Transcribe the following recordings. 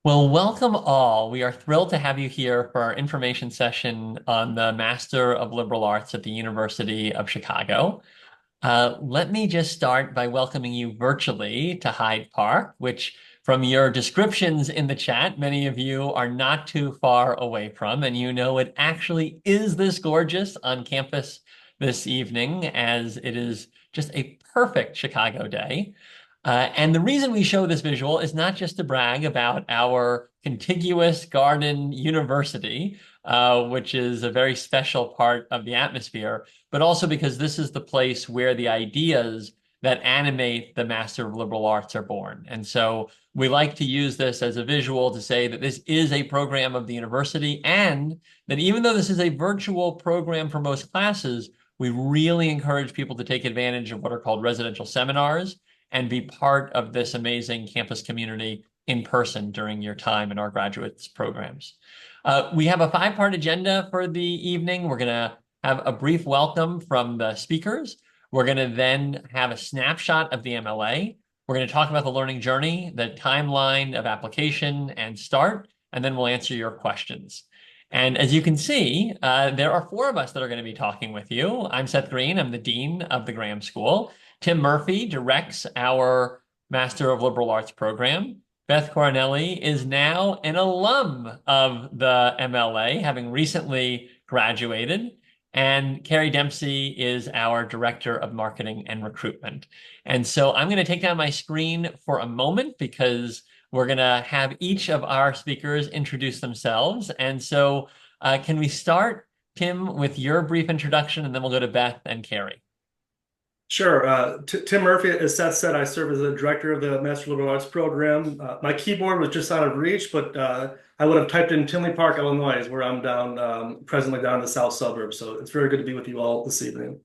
Well, welcome all. We are thrilled to have you here for our information session on the Master of Liberal Arts at the University of Chicago. Let me just start by welcoming you virtually to Hyde Park, which from your descriptions in the chat, many of you are not too far away from, and you know it actually is this gorgeous on campus this evening, as it is just a perfect Chicago day. And the reason we show this visual is not just to brag about our contiguous garden university, which is a very special part of the atmosphere, but also because this is the place where the ideas that animate the Master of Liberal Arts are born. And so we like to use this as a visual to say that this is a program of the university, and that even though this is a virtual program for most classes, we really encourage people to take advantage of what are called residential seminars and be part of this amazing campus community in person during your time in our graduates programs. We have a five-part agenda for the evening. We're going to have a brief welcome from the speakers. We're going to then have a snapshot of the MLA. We're going to talk about the learning journey, the timeline of application and start, and then we'll answer your questions. And as you can see, there are four of us that are going to be talking with you. I'm Seth Green. I'm the Dean of the Graham School. Tim Murphy directs our Master of Liberal Arts program. Beth Coronelli is now an alum of the MLA, having recently graduated. And Carrie Dempsey is our Director of Marketing and Recruitment. And so I'm going to take down my screen for a moment because we're going to have each of our speakers introduce themselves. And so can we start, Tim, with your brief introduction, and then we'll go to Beth and Carrie. Sure. Tim Murphy, as Seth said, I serve as the director of the Master Liberal Arts program. My keyboard was just out of reach, but I would have typed in Tinley Park, Illinois, where I'm down, presently down in the south suburbs. So it's very good to be with you all this evening.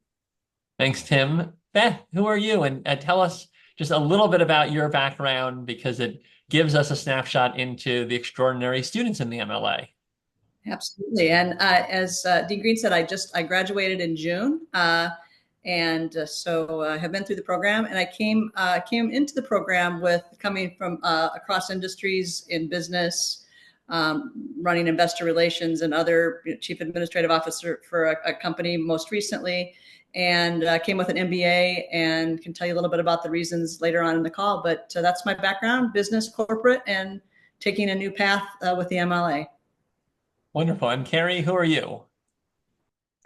Thanks, Tim. Beth, who are you? And tell us just a little bit about your background because it gives us a snapshot into the extraordinary students in the MLA. Absolutely. And as Dean Green said, I graduated in June, so I have been through the program. And I came into the program with coming from across industries in business, running investor relations and other chief administrative officer for a company most recently, and came with an MBA and can tell you a little bit about the reasons later on in the call. But that's my background: business, corporate, and taking a new path with the MLA. Wonderful. And Carrie, who are you?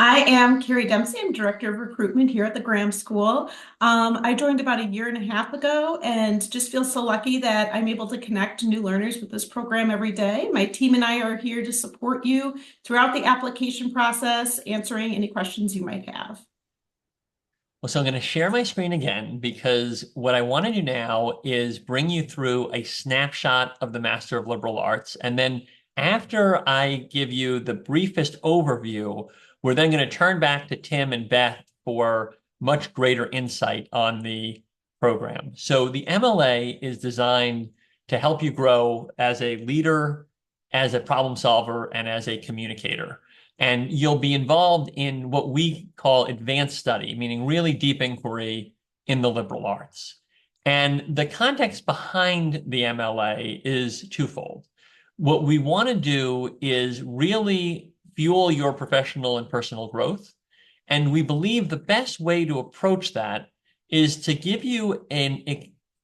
I am Carrie Dempsey. I'm Director of Recruitment here at the Graham School. I joined about a year and a half ago and just feel so lucky that I'm able to connect new learners with this program every day. My team and I are here to support you throughout the application process, answering any questions you might have. Well, so I'm going to share my screen again because what I want to do now is bring you through a snapshot of the Master of Liberal Arts. And then after I give you the briefest overview, we're then going to turn back to Tim and Beth for much greater insight on the program. So the MLA is designed to help you grow as a leader, as a problem solver, and as a communicator. And you'll be involved in what we call advanced study, meaning really deep inquiry in the liberal arts. And the context behind the MLA is twofold. What we want to do is really fuel your professional and personal growth. And we believe the best way to approach that is to give you an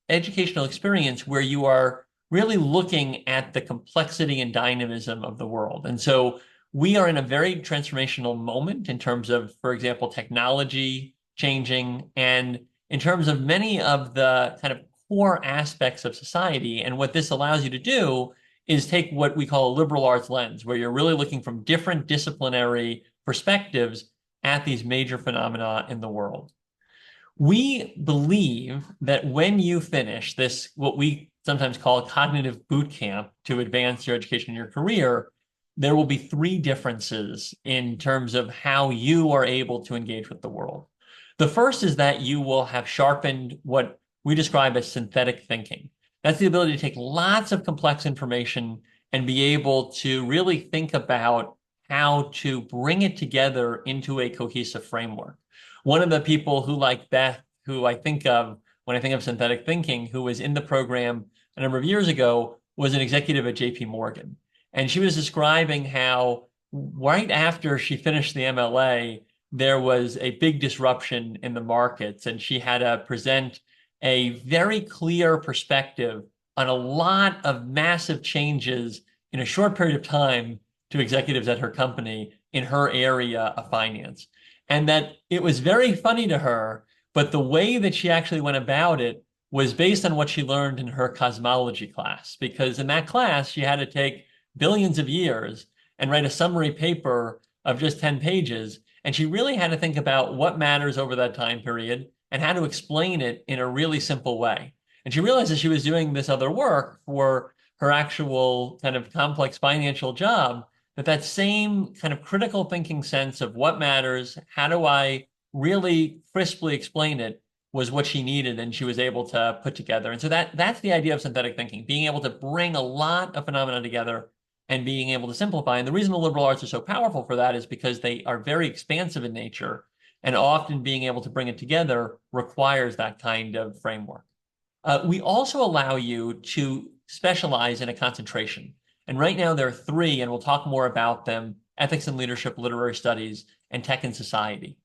educational experience where you are really looking at the complexity and dynamism of the world. And so we are in a very transformational moment in terms of, for example, technology changing and in terms of many of the kind of core aspects of society. And what this allows you to do is take what we call a liberal arts lens, where you're really looking from different disciplinary perspectives at these major phenomena in the world. We believe that when you finish this, what we sometimes call a cognitive boot camp to advance your education and your career, there will be three differences in terms of how you are able to engage with the world. The first is that you will have sharpened what we describe as synthetic thinking. That's the ability to take lots of complex information and be able to really think about how to bring it together into a cohesive framework. One of the people who, like Beth, who I think of when I think of synthetic thinking, who was in the program a number of years ago, was an executive at JP Morgan. And she was describing how right after she finished the MLA, there was a big disruption in the markets, and she had to present a very clear perspective on a lot of massive changes in a short period of time to executives at her company in her area of finance. And that it was very funny to her, but the way that she actually went about it was based on what she learned in her cosmology class. Because in that class, she had to take billions of years and write a summary paper of just 10 pages. And she really had to think about what matters over that time period and how to explain it in a really simple way. And she realized that she was doing this other work for her actual kind of complex financial job, that same kind of critical thinking sense of what matters, how do I really crisply explain it, was what she needed, and she was able to put together. And so that's the idea of synthetic thinking, being able to bring a lot of phenomena together and being able to simplify. And the reason the liberal arts are so powerful for that is because they are very expansive in nature, and often being able to bring it together requires that kind of framework. We also allow you to specialize in a concentration. And right now there are three, and we'll talk more about them: ethics and leadership, literary studies, and tech and society.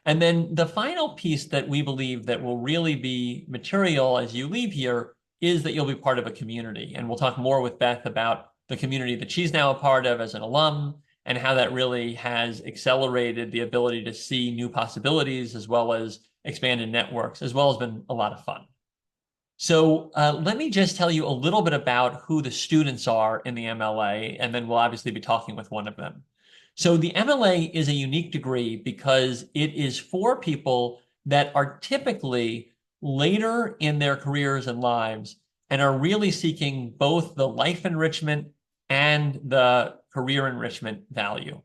And then the final piece that we believe that will really be material as you leave here is that you'll be part of a community. And we'll talk more with Beth about the community that she's now a part of as an alum, and how that really has accelerated the ability to see new possibilities as well as expanded networks, as well as been a lot of fun. So let me just tell you a little bit about who the students are in the MLA, and then we'll obviously be talking with one of them. So the MLA is a unique degree because it is for people that are typically later in their careers and lives and are really seeking both the life enrichment and the career enrichment value.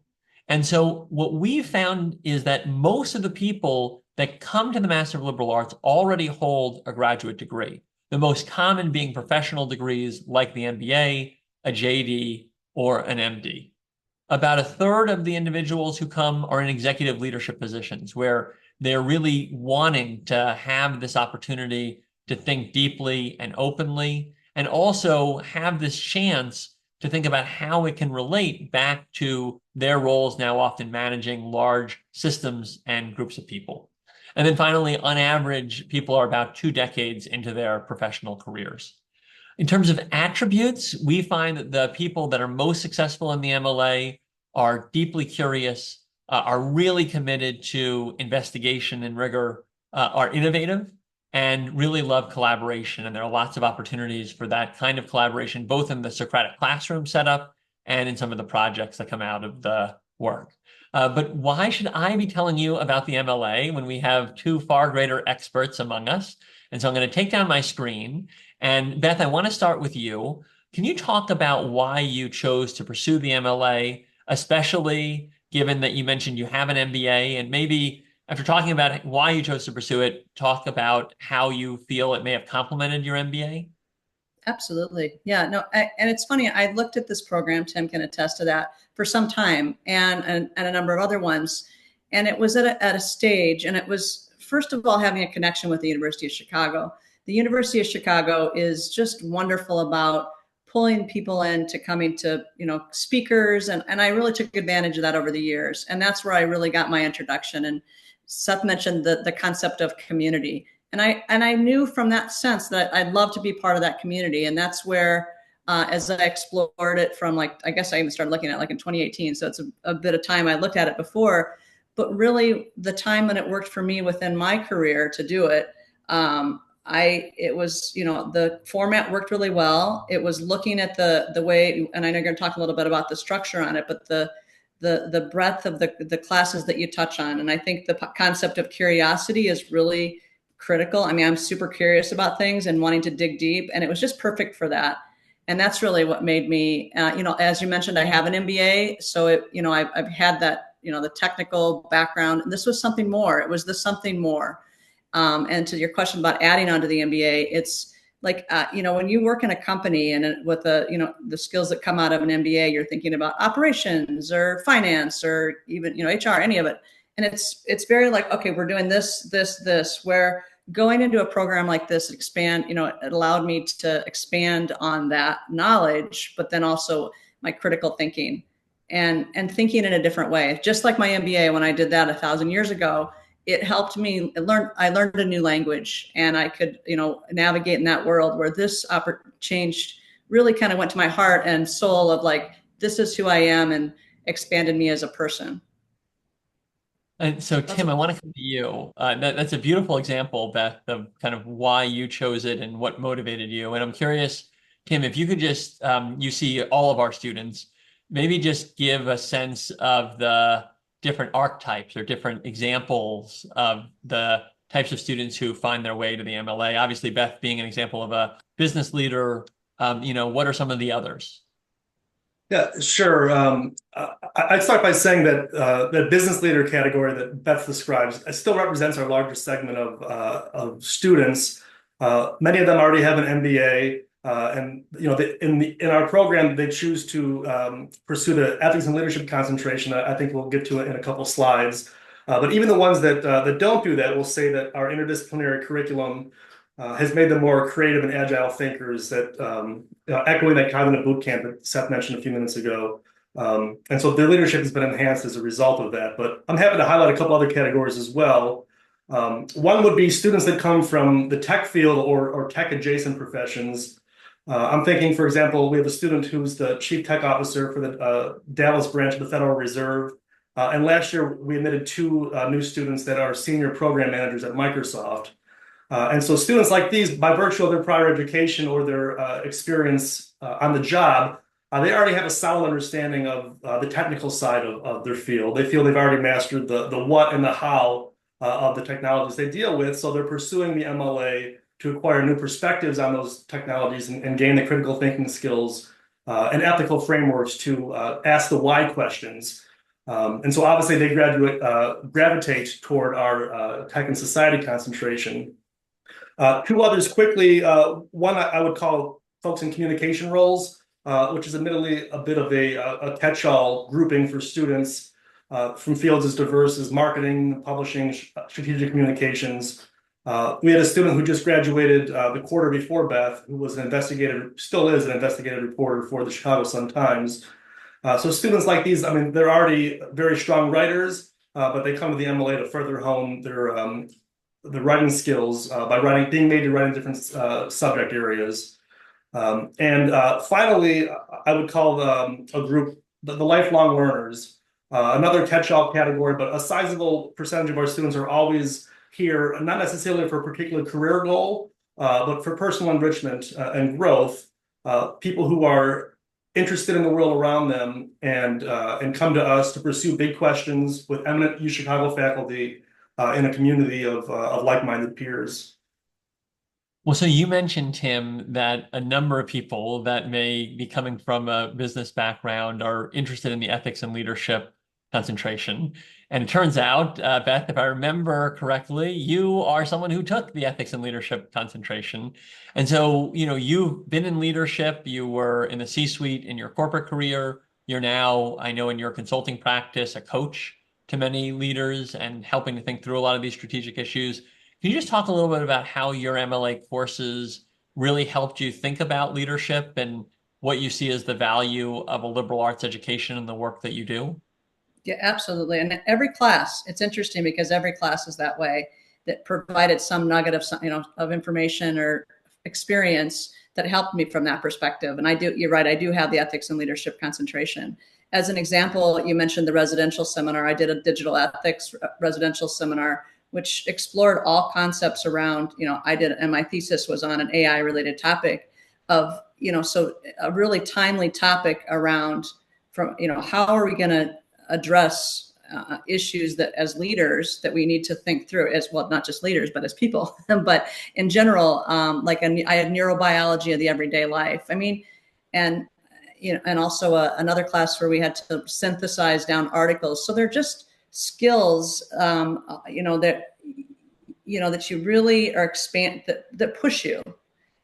And so what we found is that most of the people that come to the Master of Liberal Arts already hold a graduate degree, the most common being professional degrees like the MBA, a JD, or an MD. About a third of the individuals who come are in executive leadership positions where they're really wanting to have this opportunity to think deeply and openly, and also have this chance to think about how it can relate back to their roles now often managing large systems and groups of people. And then finally, on average, people are about 2 decades into their professional careers. In terms of attributes, we find that the people that are most successful in the MLA are deeply curious, are really committed to investigation and rigor, are innovative, and really love collaboration. And there are lots of opportunities for that kind of collaboration, both in the Socratic Classroom setup and in some of the projects that come out of the work. But why should I be telling you about the MLA when we have two far greater experts among us? And so I'm going to take down my screen. And Beth, I want to start with you. Can you talk about why you chose to pursue the MLA, especially given that you mentioned you have an MBA, and maybe after talking about why you chose to pursue it, talk about how you feel it may have complemented your MBA? Absolutely. Yeah, no, and it's funny. I looked at this program, Tim can attest to that, for some time, and a number of other ones. And it was at a stage, and it was, first of all, having a connection with the University of Chicago. The University of Chicago is just wonderful about pulling people into coming to, speakers. And I really took advantage of that over the years. And that's where I really got my introduction. And Seth mentioned the concept of community. And I knew from that sense that I'd love to be part of that community. And that's where, as I explored it from, I guess I even started looking at in 2018. So it's a bit of time. I looked at it before, but really the time when it worked for me within my career to do it, it was, the format worked really well. It was looking at the way, and I know you're going to talk a little bit about the structure on it, but the breadth of the classes that you touch on. And I think the concept of curiosity is really critical. I mean, I'm super curious about things and wanting to dig deep, and it was just perfect for that. And that's really what made me, as you mentioned, I have an MBA. So I've had that, the technical background, and this was something more. It was the something more. And to your question about adding on to the MBA, it's when you work in a company and with the skills that come out of an MBA, you're thinking about operations or finance or even, HR, any of it. And it's very okay, we're doing this, where going into a program like this, it allowed me to expand on that knowledge, but then also my critical thinking and thinking in a different way. Just like my MBA, when I did that 1,000 years ago, it helped me learn. I learned a new language, and I could, navigate in that world where this change really kind of went to my heart and soul of like, this is who I am, and expanded me as a person. And so, Tim, I want to come to you. That's a beautiful example, Beth, of kind of why you chose it and what motivated you. And I'm curious, Tim, if you could just, you see all of our students, maybe just give a sense of the different archetypes or different examples of the types of students who find their way to the MLA. Obviously, Beth being an example of a business leader, what are some of the others? Yeah, sure. I'd start by saying that the business leader category that Beth describes still represents our largest segment of students. Many of them already have an MBA, and in our program they choose to pursue the ethics and leadership concentration. I think we'll get to it in a couple slides. But even the ones that don't do that will say that our interdisciplinary curriculum has made them more creative and agile thinkers, that echoing that cognitive boot camp that Seth mentioned a few minutes ago. And so their leadership has been enhanced as a result of that. But I'm happy to highlight a couple other categories as well. One would be students that come from the tech field or tech adjacent professions. I'm thinking, for example, we have a student who's the chief tech officer for the Dallas branch of the Federal Reserve. And last year, we admitted two new students that are senior program managers at Microsoft. And so students like these, by virtue of their prior education or their experience on the job, they already have a solid understanding of the technical side of their field. They feel they've already mastered the what and the how of the technologies they deal with. So they're pursuing the MLA to acquire new perspectives on those technologies and gain the critical thinking skills and ethical frameworks to ask the why questions. And so obviously they gravitate toward our tech and society concentration. Two others quickly. One I would call folks in communication roles, which is admittedly a bit of a catch-all grouping for students from fields as diverse as marketing, publishing, strategic communications. We had a student who just graduated the quarter before Beth, who was still is an investigative reporter for the Chicago Sun-Times. So students like these, I mean, they're already very strong writers, but they come to the MLA to further hone the writing skills by being made to write in different subject areas. And finally, I would call a group the lifelong learners, another catch-all category, but a sizable percentage of our students are always here, not necessarily for a particular career goal, but for personal enrichment and growth. People who are interested in the world around them and come to us to pursue big questions with eminent UChicago faculty in a community of like-minded peers. Well, so you mentioned, Tim, that a number of people that may be coming from a business background are interested in the ethics and leadership concentration. And it turns out, Beth, if I remember correctly, you are someone who took the ethics and leadership concentration. And so, you've been in leadership, you were in the C-suite in your corporate career. You're now, I know in your consulting practice, a coach to many leaders and helping to think through a lot of these strategic issues. Can you just talk a little bit about how your MLA courses really helped you think about leadership and what you see as the value of a liberal arts education in the work that you do? Yeah, absolutely. And every class, it's interesting because every class is that way, that provided some nugget of information or experience that helped me from that perspective. And you're right, I do have the ethics and leadership concentration. As an example, you mentioned the residential seminar. I did a digital ethics residential seminar, which explored all concepts around, and my thesis was on an AI related topic of, so a really timely topic around how are we going to address issues that as leaders that we need to think through as well, not just leaders, but as people, but in general, I had neurobiology of the everyday life. I mean, and also another class where we had to synthesize down articles. So they're just skills, that you really are that push you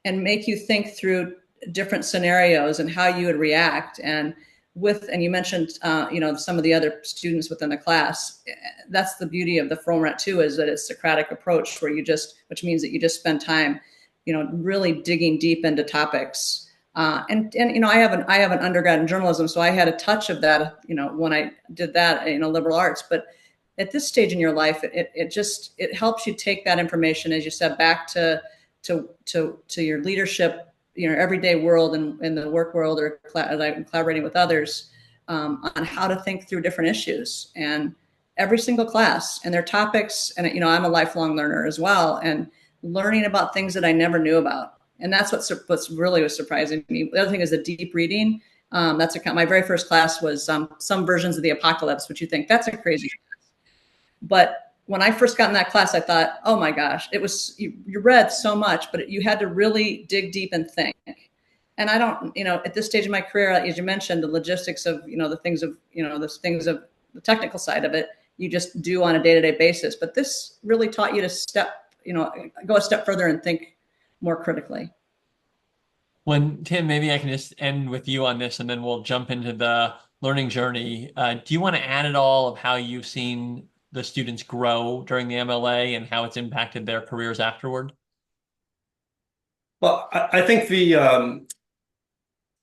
and make you think through different scenarios and how you would react. And and you mentioned, some of the other students within the class. That's the beauty of the format too, is that it's a Socratic approach which means that you just spend time, really digging deep into topics. And I have an undergrad in journalism, so I had a touch of that, when I did that, liberal arts. But at this stage in your life, it helps you take that information, as you said, back to your leadership, everyday world and in the work world, or collaborating with others, on how to think through different issues. And every single class and their topics, and I'm a lifelong learner as well, and learning about things that I never knew about. And that's what's really was surprising to me. The other thing is the deep reading. My very first class was some versions of the apocalypse, which you think that's a crazy class. But when I first got in that class, I thought, oh my gosh, it was, you read so much, but you had to really dig deep and think. And I don't, at this stage of my career, as you mentioned, the logistics of, the things of the technical side of it, you just do on a day-to-day basis. But this really taught you to go a step further and think more critically. Tim, maybe I can just end with you on this, and then we'll jump into the learning journey. Do you want to add at all of how you've seen the students grow during the MLA and how it's impacted their careers afterward? Well, I think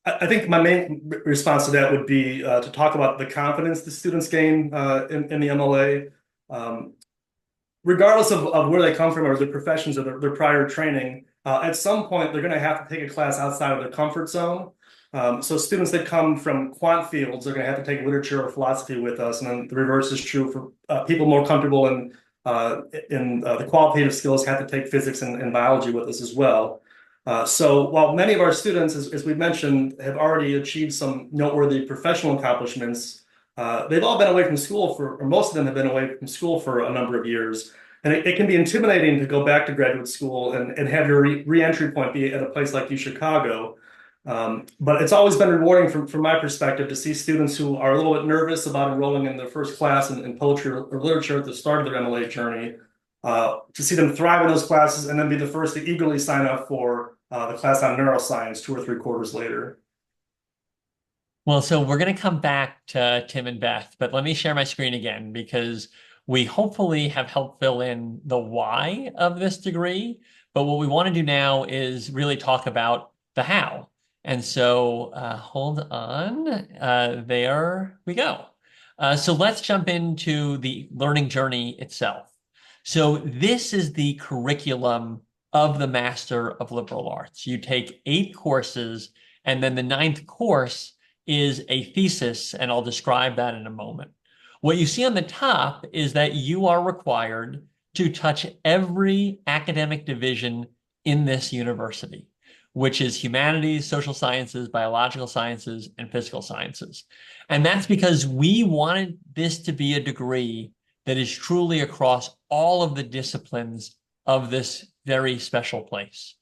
I think my main response to that would be to talk about the confidence the students gain in the MLA. Regardless of where they come from or their professions or their prior training, at some point they're going to have to take a class outside of their comfort zone. So students that come from quant fields are going to have to take literature or philosophy with us, and then the reverse is true for people more comfortable in the qualitative skills have to take physics and biology with us as well. So while many of our students, as we mentioned, have already achieved some noteworthy professional accomplishments, they've all been away from school or most of them have been away from school for a number of years. And it can be intimidating to go back to graduate school and have your re-entry point be at a place like UChicago. But it's always been rewarding from my perspective to see students who are a little bit nervous about enrolling in their first class in poetry or literature at the start of their MLA journey, to see them thrive in those classes and then be the first to eagerly sign up for the class on neuroscience 2 or 3 quarters later. Well, so we're going to come back to Tim and Beth, but let me share my screen again, because we hopefully have helped fill in the why of this degree. But what we want to do now is really talk about the how. And so hold on, there we go. So let's jump into the learning journey itself. So this is the curriculum of the Master of Liberal Arts. You take 8 courses, and then the 9th course is a thesis, and I'll describe that in a moment. What you see on the top is that you are required to touch every academic division in this university, which is humanities, social sciences, biological sciences, and physical sciences. And that's because we wanted this to be a degree that is truly across all of the disciplines of this very special place.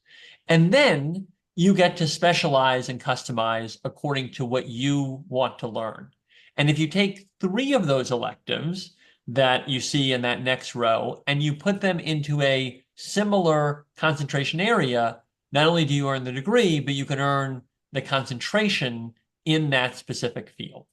And then you get to specialize and customize according to what you want to learn. And if you take 3 of those electives that you see in that next row and you put them into a similar concentration area, not only do you earn the degree, but you can earn the concentration in that specific field.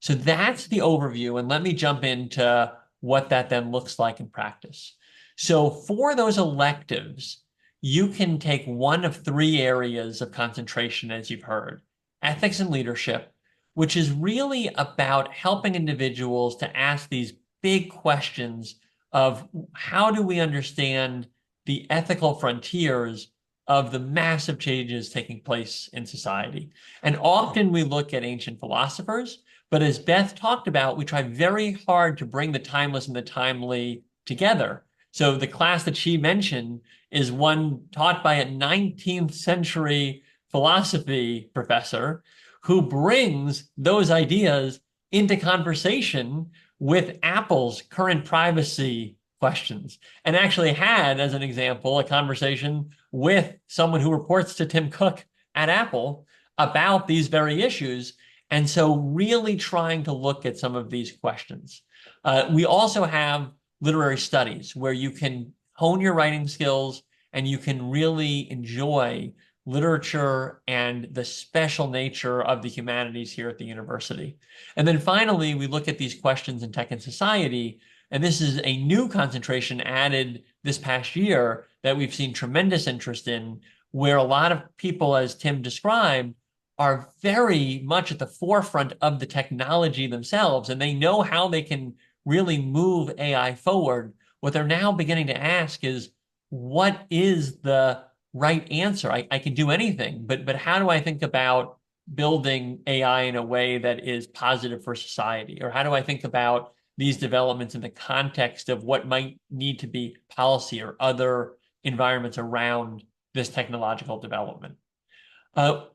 So that's the overview. And let me jump into what that then looks like in practice. So for those electives, you can take one of 3 areas of concentration, as you've heard: ethics and leadership, which is really about helping individuals to ask these big questions of how do we understand the ethical frontiers of the massive changes taking place in society. And often we look at ancient philosophers, but as Beth talked about, we try very hard to bring the timeless and the timely together. So the class that she mentioned is one taught by a 19th century philosophy professor who brings those ideas into conversation with Apple's current privacy questions, and actually had, as an example, a conversation with someone who reports to Tim Cook at Apple about these very issues. And so really trying to look at some of these questions. We also have literary studies where you can hone your writing skills and you can really enjoy literature, and the special nature of the humanities here at the university. And then finally, we look at these questions in tech and society, and this is a new concentration added this past year that we've seen tremendous interest in, where a lot of people, as Tim described, are very much at the forefront of the technology themselves, and they know how they can really move AI forward. What they're now beginning to ask is, what is the right answer? I can do anything, but how do I think about building AI in a way that is positive for society? Or how do I think about these developments in the context of what might need to be policy or other environments around this technological development?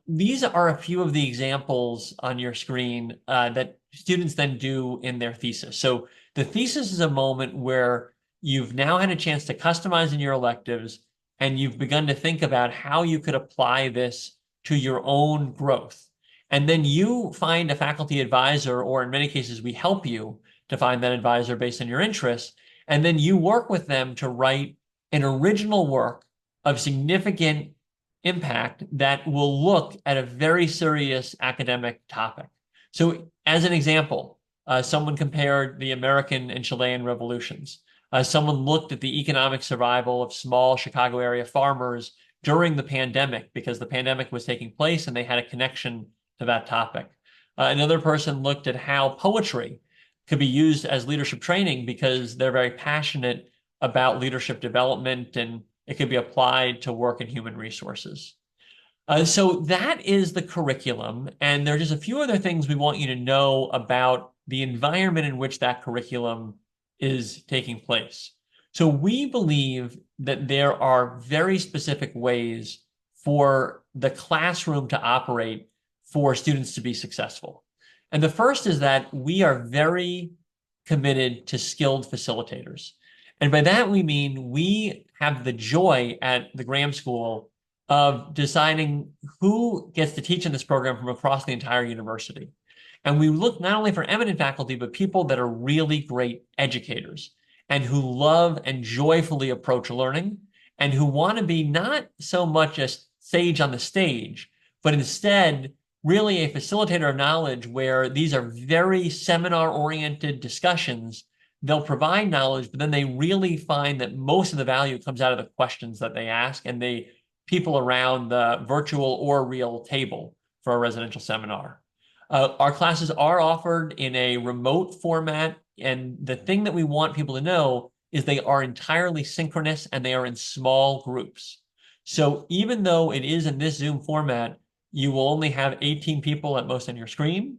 These are a few of the examples on your screen that students then do in their thesis. So the thesis is a moment where you've now had a chance to customize in your electives, and you've begun to think about how you could apply this to your own growth. And then you find a faculty advisor, or in many cases, we help you to find that advisor based on your interests. And then you work with them to write an original work of significant impact that will look at a very serious academic topic. So as an example, someone compared the American and Chilean revolutions. Someone looked at the economic survival of small Chicago area farmers during the pandemic, because the pandemic was taking place and they had a connection to that topic. Another person looked at how poetry could be used as leadership training, because they're very passionate about leadership development, and it could be applied to work in human resources. So that is the curriculum, and there are just a few other things we want you to know about the environment in which that curriculum is taking place. So we believe that there are very specific ways for the classroom to operate for students to be successful. And the first is that we are very committed to skilled facilitators. And by that, we mean we have the joy at the Graham School of deciding who gets to teach in this program from across the entire university. And we look not only for eminent faculty, but people that are really great educators and who love and joyfully approach learning, and who want to be not so much a sage on the stage, but instead really a facilitator of knowledge, where these are very seminar-oriented discussions. They'll provide knowledge, but then they really find that most of the value comes out of the questions that they ask and the people around the virtual or real table for a residential seminar. Our classes are offered in a remote format, and the thing that we want people to know is they are entirely synchronous and they are in small groups. So even though it is in this Zoom format, you will only have 18 people at most on your screen,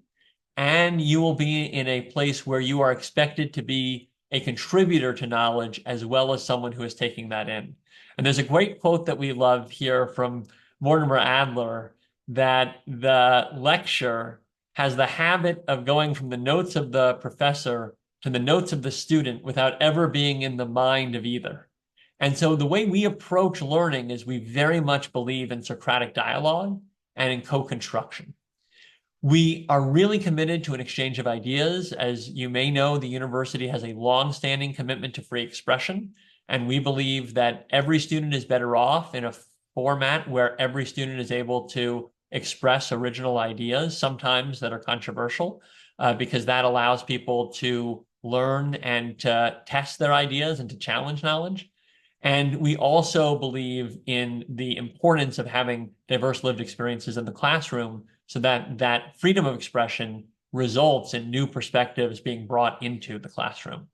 and you will be in a place where you are expected to be a contributor to knowledge as well as someone who is taking that in. And there's a great quote that we love here from Mortimer Adler, that the lecture has the habit of going from the notes of the professor to the notes of the student without ever being in the mind of either. And so the way we approach learning is we very much believe in Socratic dialogue and in co-construction. We are really committed to an exchange of ideas. As you may know, the university has a long-standing commitment to free expression, and we believe that every student is better off in a format where every student is able to express original ideas, sometimes that are controversial, because that allows people to learn and to test their ideas and to challenge knowledge. And we also believe in the importance of having diverse lived experiences in the classroom, so that that freedom of expression results in new perspectives being brought into the classroom.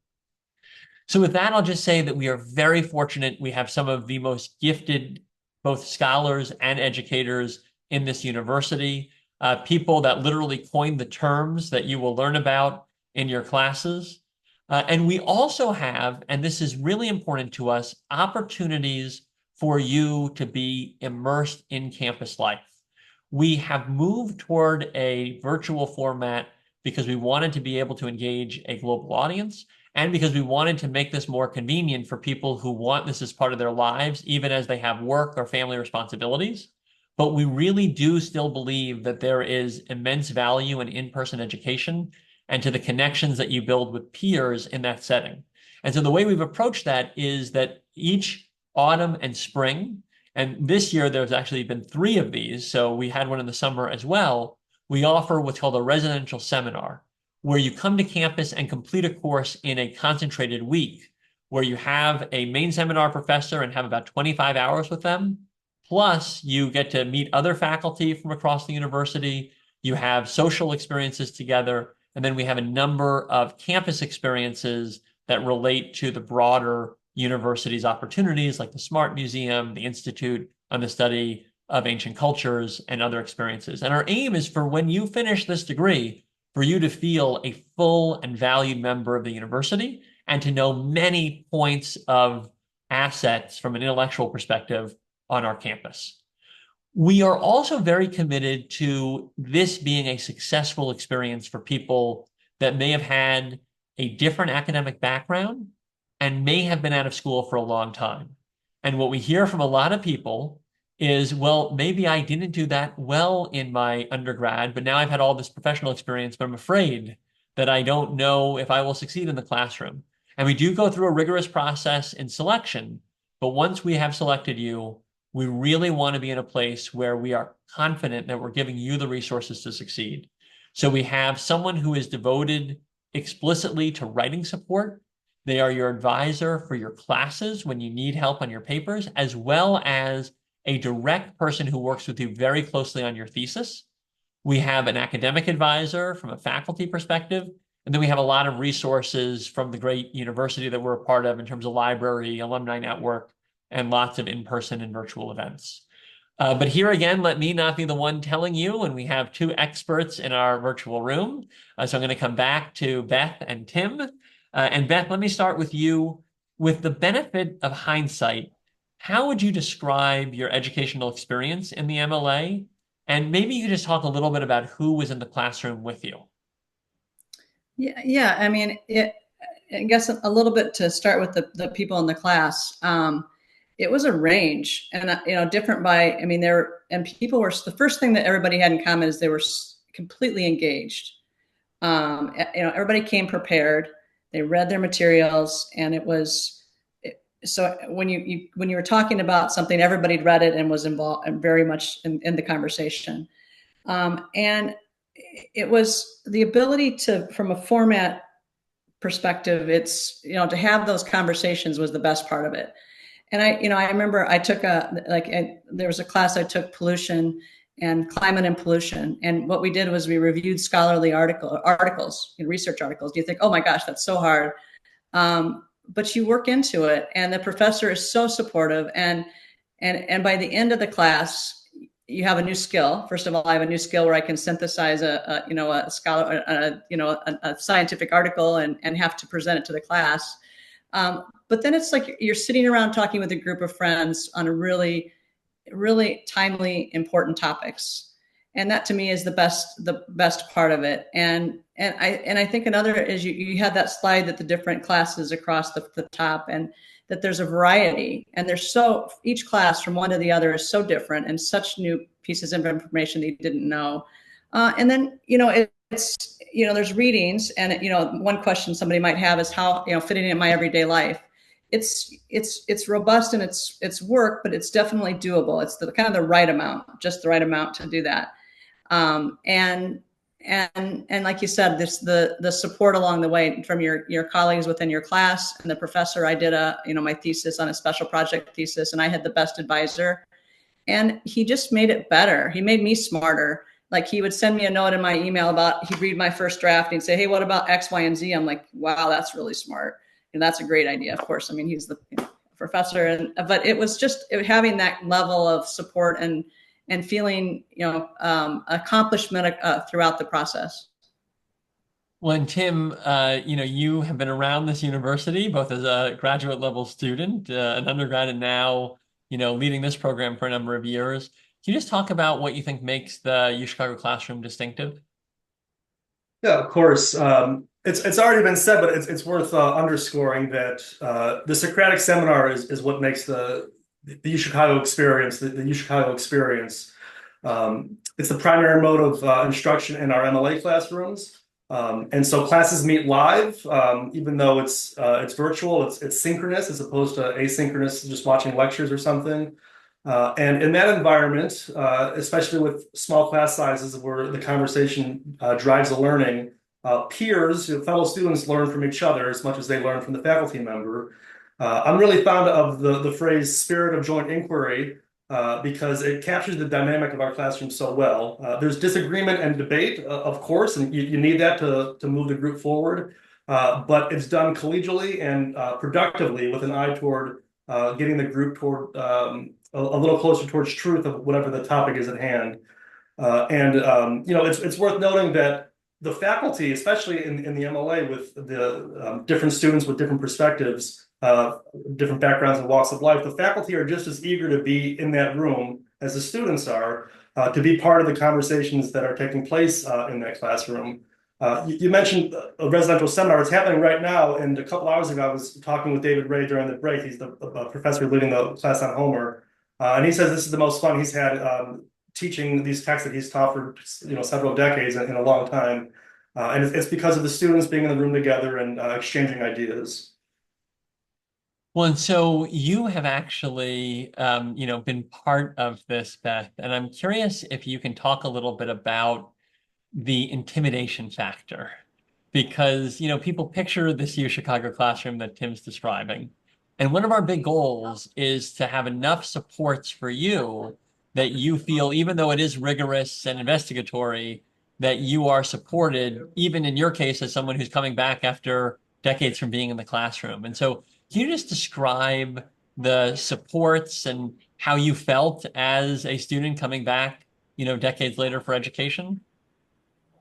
So with that, I'll just say that we are very fortunate. We have some of the most gifted, both scholars and educators in this university, people that literally coined the terms that you will learn about in your classes. And we also have, and this is really important to us, opportunities for you to be immersed in campus life. We have moved toward a virtual format because we wanted to be able to engage a global audience, and because we wanted to make this more convenient for people who want this as part of their lives, even as they have work or family responsibilities. But we really do still believe that there is immense value in in-person education and to the connections that you build with peers in that setting. And so the way we've approached that is that each autumn and spring, And this year, there's actually been 3 of these. So we had one in the summer as well. We offer what's called a residential seminar, where you come to campus and complete a course in a concentrated week, where you have a main seminar professor and have about 25 hours with them. Plus, you get to meet other faculty from across the university. You have social experiences together. And then we have a number of campus experiences that relate to the broader university's opportunities, like the Smart Museum, the Institute on the Study of Ancient Cultures, and other experiences. And our aim is for when you finish this degree, for you to feel a full and valued member of the university and to know many points of assets from an intellectual perspective on our campus. We are also very committed to this being a successful experience for people that may have had a different academic background and may have been out of school for a long time. And what we hear from a lot of people is, well, maybe I didn't do that well in my undergrad, but now I've had all this professional experience, but I'm afraid that I don't know if I will succeed in the classroom. And we do go through a rigorous process in selection, but once we have selected you, we really want to be in a place where we are confident that we're giving you the resources to succeed. So we have someone who is devoted explicitly to writing support. They are your advisor for your classes when you need help on your papers, as well as a direct person who works with you very closely on your thesis. We have an academic advisor from a faculty perspective, and then we have a lot of resources from the great university that we're a part of in terms of library, alumni network, and lots of in-person and virtual events. But here again, let me not be the one telling you, and we have 2 experts in our virtual room. So I'm going to come back to Beth and Tim. And Beth, let me start with you. With the benefit of hindsight, how would you describe your educational experience in the MLA? And maybe you could just talk a little bit about who was in the classroom with you. Yeah. I mean, I guess a little bit to start with the people in the class. It was a range, and different by. I mean, people were, the first thing that everybody had in common is they were completely engaged. Everybody came prepared. They read their materials, and it was so when you were talking about something, everybody read it and was involved and very much in the conversation. And it was the ability to, from a format perspective, it's to have those conversations was the best part of it. And I remember I took there was a class I took, pollution and climate and pollution. And what we did was we reviewed scholarly articles, research articles. You think, oh my gosh, that's so hard. But you work into it, and the professor is so supportive. And by the end of the class, you have a new skill. First of all, I have a new skill where I can synthesize a scientific article and have to present it to the class. But then it's like you're sitting around talking with a group of friends on a really, really timely, important topics. And that to me is the best part of it. And I think another is you had that slide that the different classes across the top, and that there's a variety, and each class from one to the other is so different, and such new pieces of information that you didn't know. And then, it's, there's readings, and, one question somebody might have is how, fitting in my everyday life. It's robust and it's work, but it's definitely doable. It's the kind of the right amount, just the right amount to do that. And like you said, the support along the way from your colleagues within your class and the professor. I did my thesis on a special project thesis, and I had the best advisor, and he just made it better. He made me smarter. Like, he would send me a note in my email he'd read my first draft and he'd say, hey, what about X, Y, and Z? I'm like, wow, that's really smart. And that's a great idea. Of course. I mean, he's the professor, but it was just having that level of support and feeling, accomplishment throughout the process. Well, and Tim, you have been around this university, both as a graduate level student, an undergrad, and now, leading this program for a number of years. Can you just talk about what you think makes the UChicago Classroom distinctive? Yeah, of course. It's already been said, but it's worth underscoring that the Socratic seminar is what makes the UChicago experience the UChicago experience. It's the primary mode of instruction in our MLA classrooms, and so classes meet live, even though it's virtual. It's synchronous as opposed to asynchronous, just watching lectures or something. And in that environment, especially with small class sizes where the conversation drives the learning, peers, fellow students learn from each other as much as they learn from the faculty member. I'm really fond of the phrase spirit of joint inquiry because it captures the dynamic of our classroom so well. There's disagreement and debate, of course, and you need that to move the group forward. But it's done collegially and productively with an eye toward getting the group toward a little closer towards truth of whatever the topic is at hand. It's worth noting that the faculty, especially in the MLA with the different students with different perspectives, different backgrounds and walks of life, the faculty are just as eager to be in that room as the students are to be part of the conversations that are taking place in that classroom. You mentioned a residential seminar. It's happening right now, and a couple hours ago I was talking with David Ray during the break. He's the professor leading the class on Homer, and he says this is the most fun he's had teaching these texts that he's taught for several decades in a long time, and it's because of the students being in the room together and exchanging ideas. Well, and so you have actually, been part of this, Beth, and I'm curious if you can talk a little bit about the intimidation factor, because, people picture this UChicago classroom that Tim's describing. And one of our big goals is to have enough supports for you that you feel, even though it is rigorous and investigatory, that you are supported, even in your case, as someone who's coming back after decades from being in the classroom. And so can you just describe the supports and how you felt as a student coming back, decades later for education?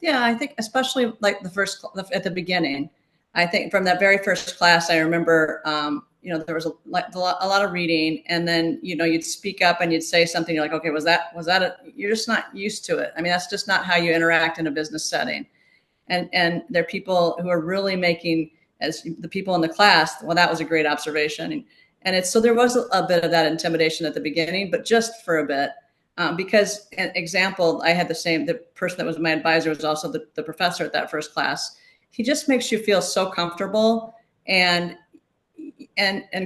Yeah, I think especially like at the beginning, I think from that very first class, I remember, there was a lot of reading, and then, you'd speak up and you'd say something. You're like, okay, was that you're just not used to it. I mean, that's just not how you interact in a business setting. And there are people who are really making, as the people in the class, well, that was a great observation. So there was a bit of that intimidation at the beginning, but just for a bit. Because an example, I had the person that was my advisor was also the professor at that first class. He just makes you feel so comfortable and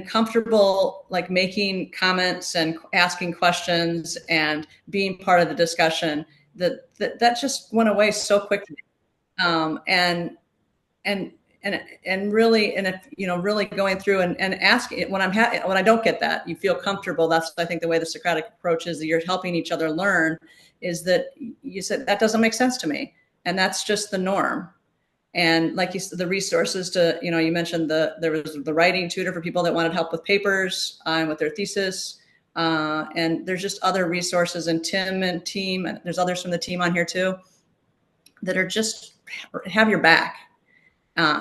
comfortable, like making comments and asking questions and being part of the discussion that just went away so quickly. Really going through and asking when I don't get that, you feel comfortable. That's, I think, the way the Socratic approach is, that you're helping each other learn, is that you said that doesn't make sense to me, and that's just the norm. And like you said, the resources you mentioned there was the writing tutor for people that wanted help with papers and with their thesis, and there's just other resources, and Tim and team, and there's others from the team on here too that are just have your back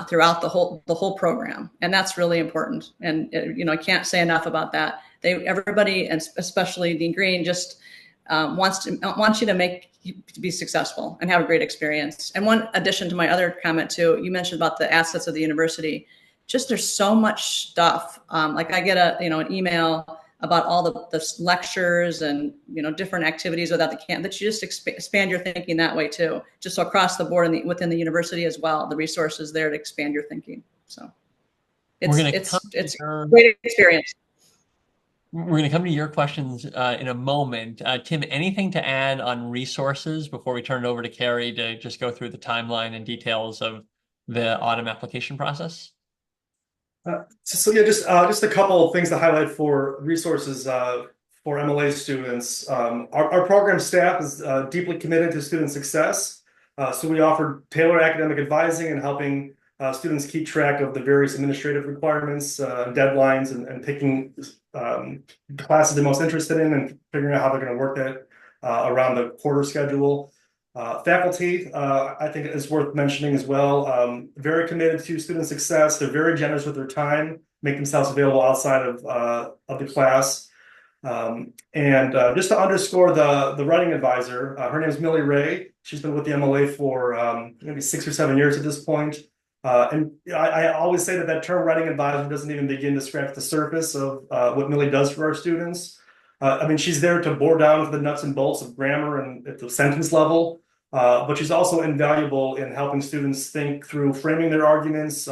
throughout the whole program, and that's really important. And I can't say enough about that. Everybody, and especially Dean Green, just wants you to be successful and have a great experience. And one addition to my other comment too, you mentioned about the assets of the university. Just there's so much stuff. Like I get an email about all the lectures and different activities without the camp, that you just expand your thinking that way too. Just so across the board and within the university as well, the resources there to expand your thinking. So it's a great experience. We're going to come to your questions in a moment. Tim, anything to add on resources before we turn it over to Carrie to just go through the timeline and details of the autumn application process? Just a couple of things to highlight for resources for MLA students. Our program staff is deeply committed to student success. So we offer tailored academic advising and helping students keep track of the various administrative requirements, deadlines, and picking the classes they're most interested in and figuring out how they're going to work that around the quarter schedule. Faculty, I think it's worth mentioning as well, very committed to student success. They're very generous with their time, make themselves available outside of the class. Just to underscore the writing advisor, her name is Millie Ray. She's been with the MLA for maybe 6 or 7 years at this point. I always say that term writing advisor doesn't even begin to scratch the surface of what Millie does for our students. She's there to bore down to the nuts and bolts of grammar and at the sentence level, but she's also invaluable in helping students think through framing their arguments,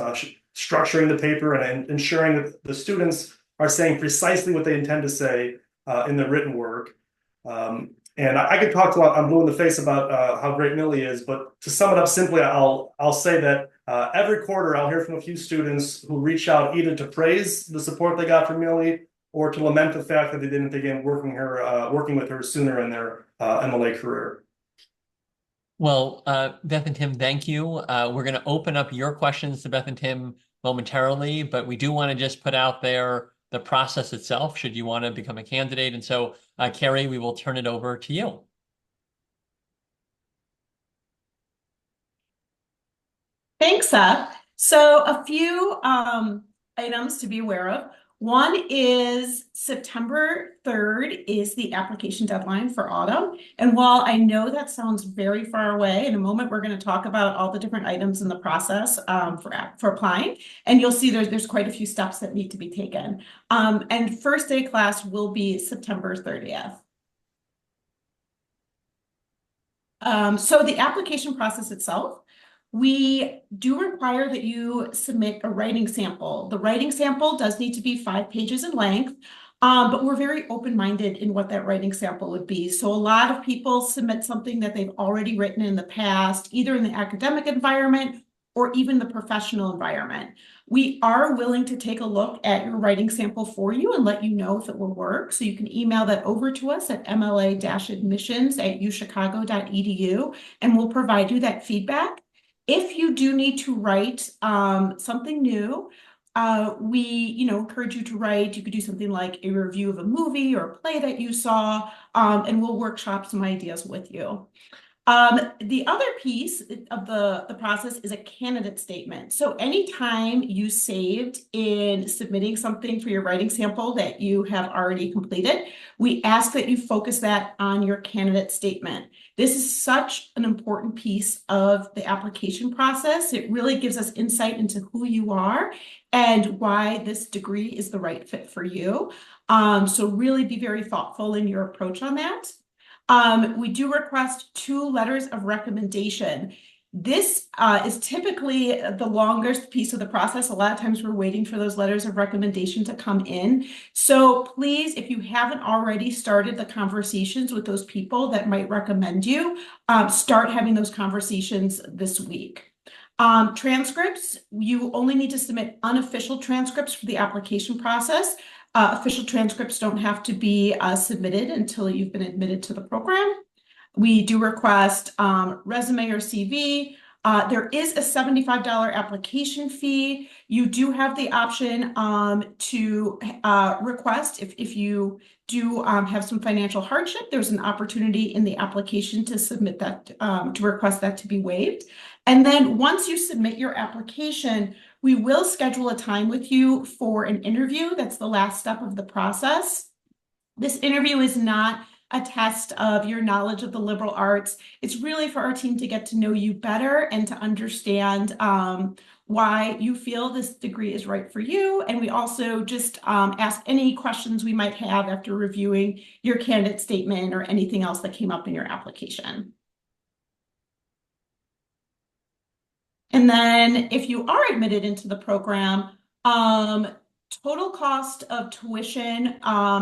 structuring the paper, and ensuring that the students are saying precisely what they intend to say in the written work. And I could talk till I'm blue in the face about how great Millie is, but to sum it up simply, I'll say that every quarter I'll hear from a few students who reach out either to praise the support they got from Millie or to lament the fact that they didn't begin working with her sooner in their MLA career. Well, Beth and Tim, thank you. We're going to open up your questions to Beth and Tim momentarily, but we do want to just put out there the process itself, should you want to become a candidate. And so, Carrie, we will turn it over to you. Thanks, Seth. So a few items to be aware of. One is September 3rd is the application deadline for autumn. And while I know that sounds very far away, in a moment we're going to talk about all the different items in the process for applying. And you'll see there's quite a few steps that need to be taken. And first day class will be September 30th. So the application process itself, we do require that you submit a writing sample. The writing sample does need to be 5 pages in length, but we're very open-minded in what that writing sample would be. So a lot of people submit something that they've already written in the past, either in the academic environment or even the professional environment. We are willing to take a look at your writing sample for you and let you know if it will work. So you can email that over to us at mla-admissions@uchicago.edu, and we'll provide you that feedback. If you do need to write something new, we encourage you to write. You could do something like a review of a movie or a play that you saw, and we'll workshop some ideas with you. The other piece of the process is a candidate statement. So anytime you saved in submitting something for your writing sample that you have already completed, we ask that you focus that on your candidate statement. This is such an important piece of the application process. It really gives us insight into who you are and why this degree is the right fit for you. So really be very thoughtful in your approach on that. We do request 2 letters of recommendation. This is typically the longest piece of the process. A lot of times we're waiting for those letters of recommendation to come in. So please, if you haven't already started the conversations with those people that might recommend you, start having those conversations this week. Transcripts, you only need to submit unofficial transcripts for the application process. Official transcripts don't have to be submitted until you've been admitted to the program. We do request resume or CV. There is a $75 application fee. You do have the option to request, if you do have some financial hardship, there's an opportunity in the application to submit that, to request that to be waived. And then once you submit your application, we will schedule a time with you for an interview. That's the last step of the process. This interview is not a test of your knowledge of the liberal arts. It's really for our team to get to know you better and to understand why you feel this degree is right for you. And we also just ask any questions we might have after reviewing your candidate statement or anything else that came up in your application. And then if you are admitted into the program, total cost of tuition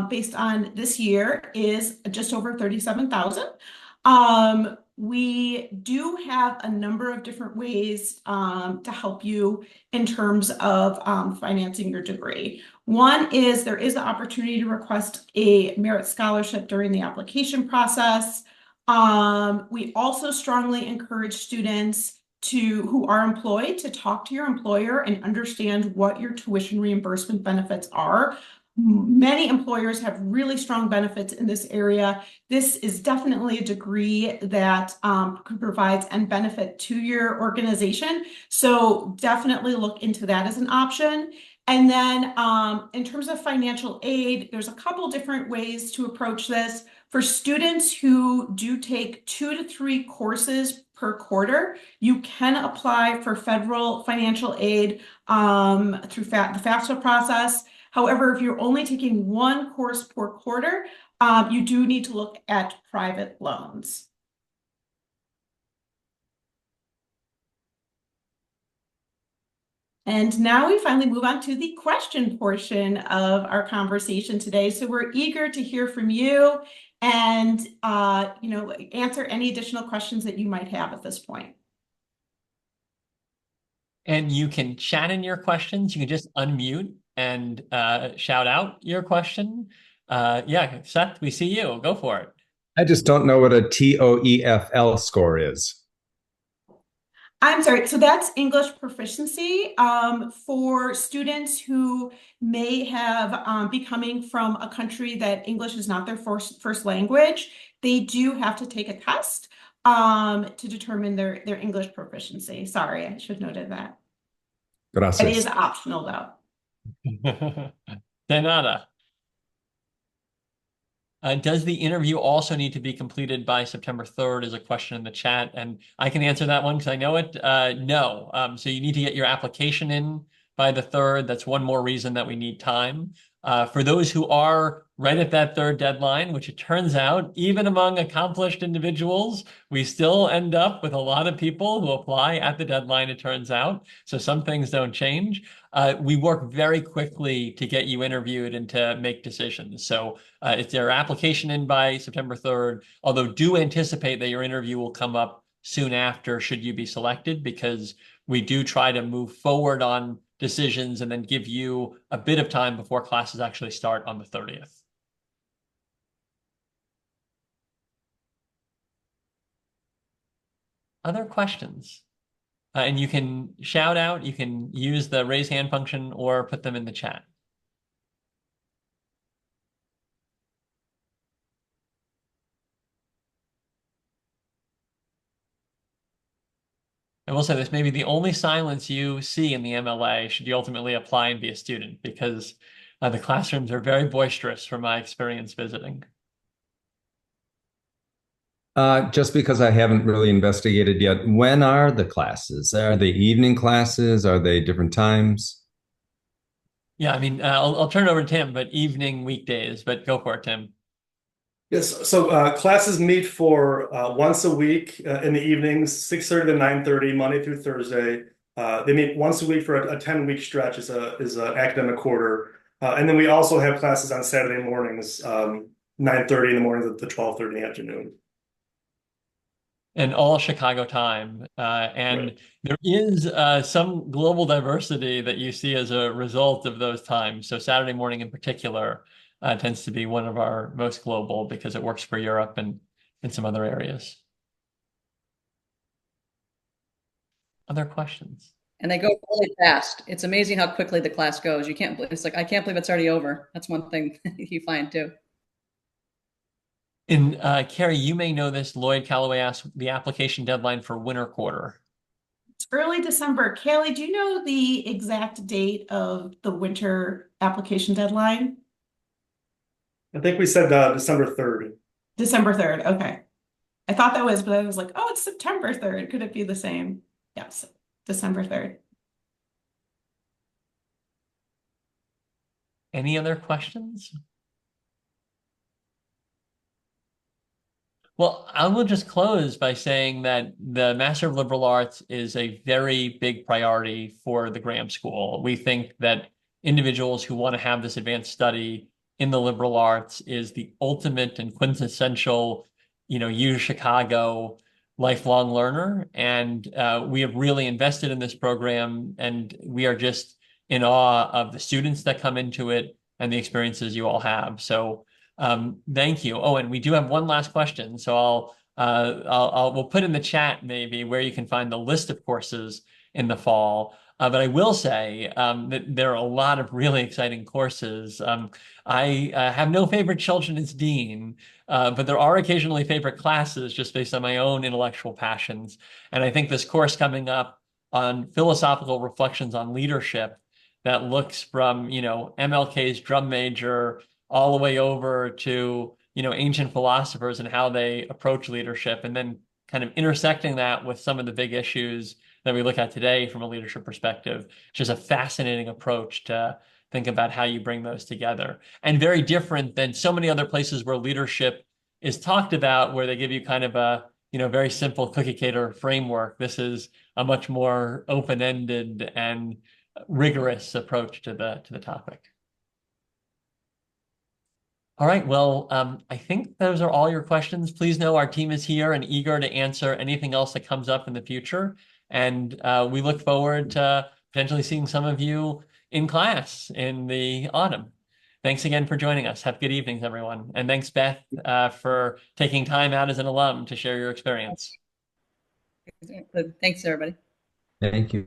based on this year is just over $37,000. We do have a number of different ways to help you in terms of financing your degree. One is there is the opportunity to request a merit scholarship during the application process. We also strongly encourage students who are employed to talk to your employer and understand what your tuition reimbursement benefits are. Many employers have really strong benefits in this area. This is definitely a degree that provides and benefit to your organization. So definitely look into that as an option. And then in terms of financial aid, there's a couple different ways to approach this. For students who do take 2 to 3 courses per quarter, you can apply for federal financial aid through the FAFSA process. However, if you're only taking 1 course per quarter, you do need to look at private loans. And now we finally move on to the question portion of our conversation today. So we're eager to hear from you and answer any additional questions that you might have at this point. And you can chat in your questions. You can just unmute and shout out your question. Yeah, Seth, we see you. Go for it. I just don't know what a TOEFL score is. I'm sorry, so that's English proficiency for students who may have be coming from a country that English is not their first language. They do have to take a test to determine their English proficiency. Sorry, I should have noted that. It is Gracias. optional though. De nada. Does the interview also need to be completed by September 3rd is a question in the chat, and I can answer that one because I know it. No. So you need to get your application in by the 3rd. That's one more reason that we need time. For those who are right at that 3rd deadline, which it turns out, even among accomplished individuals, we still end up with a lot of people who apply at the deadline, it turns out. So some things don't change. We work very quickly to get you interviewed and to make decisions. So it's their application in by September 3rd, although do anticipate that your interview will come up soon after should you be selected, because we do try to move forward on decisions and then give you a bit of time before classes actually start on the 30th. Other questions? And you can shout out, you can use the raise hand function or put them in the chat. I will say this may be the only silence you see in the MLA should you ultimately apply and be a student, because the classrooms are very boisterous from my experience visiting. Just because I haven't really investigated yet, when are the classes? Are they evening classes? Are they different times? Yeah, I mean, I'll turn it over to Tim, but evening weekdays, but go for it, Tim. Yes, so classes meet for once a week in the evenings, 6:30 to 9:30, Monday through Thursday. They meet once a week for a 10-week stretch is an academic quarter. And then we also have classes on Saturday mornings, 9:30 in the morning to 12:30 in the afternoon. And all Chicago time. And Right. there is some global diversity that you see as a result of those times. So Saturday morning in particular tends to be one of our most global because it works for Europe and in some other areas. Other questions? And they go really fast. It's amazing how quickly the class goes. You can't, it's like, I can't believe it's already over. That's one thing you find too. And Carrie, you may know this. Lloyd Calloway asked the application deadline for winter quarter. It's early December. Kaylee, do you know the exact date of the winter application deadline? I think we said December 3rd. December 3rd. Okay. I thought that was, but I was like, oh, it's September 3rd. Could it be the same? Yes, December 3rd. Any other questions? Well, I will just close by saying that the Master of Liberal Arts is a very big priority for the Graham School. We think that individuals who want to have this advanced study in the liberal arts is the ultimate and quintessential, UChicago lifelong learner. And we have really invested in this program, and we are just in awe of the students that come into it and the experiences you all have. So thank you. Oh, and we do have one last question. So we'll put in the chat maybe where you can find the list of courses in the fall. But I will say that there are a lot of really exciting courses. I have no favorite children as dean, but there are occasionally favorite classes just based on my own intellectual passions. And I think this course coming up on philosophical reflections on leadership that looks from, MLK's drum major all the way over to, ancient philosophers and how they approach leadership, and then kind of intersecting that with some of the big issues that we look at today from a leadership perspective. Just a fascinating approach to think about how you bring those together, and very different than so many other places where leadership is talked about, where they give you kind of a, very simple cookie cutter framework. This is a much more open-ended and rigorous approach to the topic. All right, well, I think those are all your questions. Please know our team is here and eager to answer anything else that comes up in the future. And we look forward to potentially seeing some of you in class in the autumn. Thanks again for joining us. Have good evenings, everyone. And thanks, Beth, for taking time out as an alum to share your experience. Thanks, everybody. Thank you.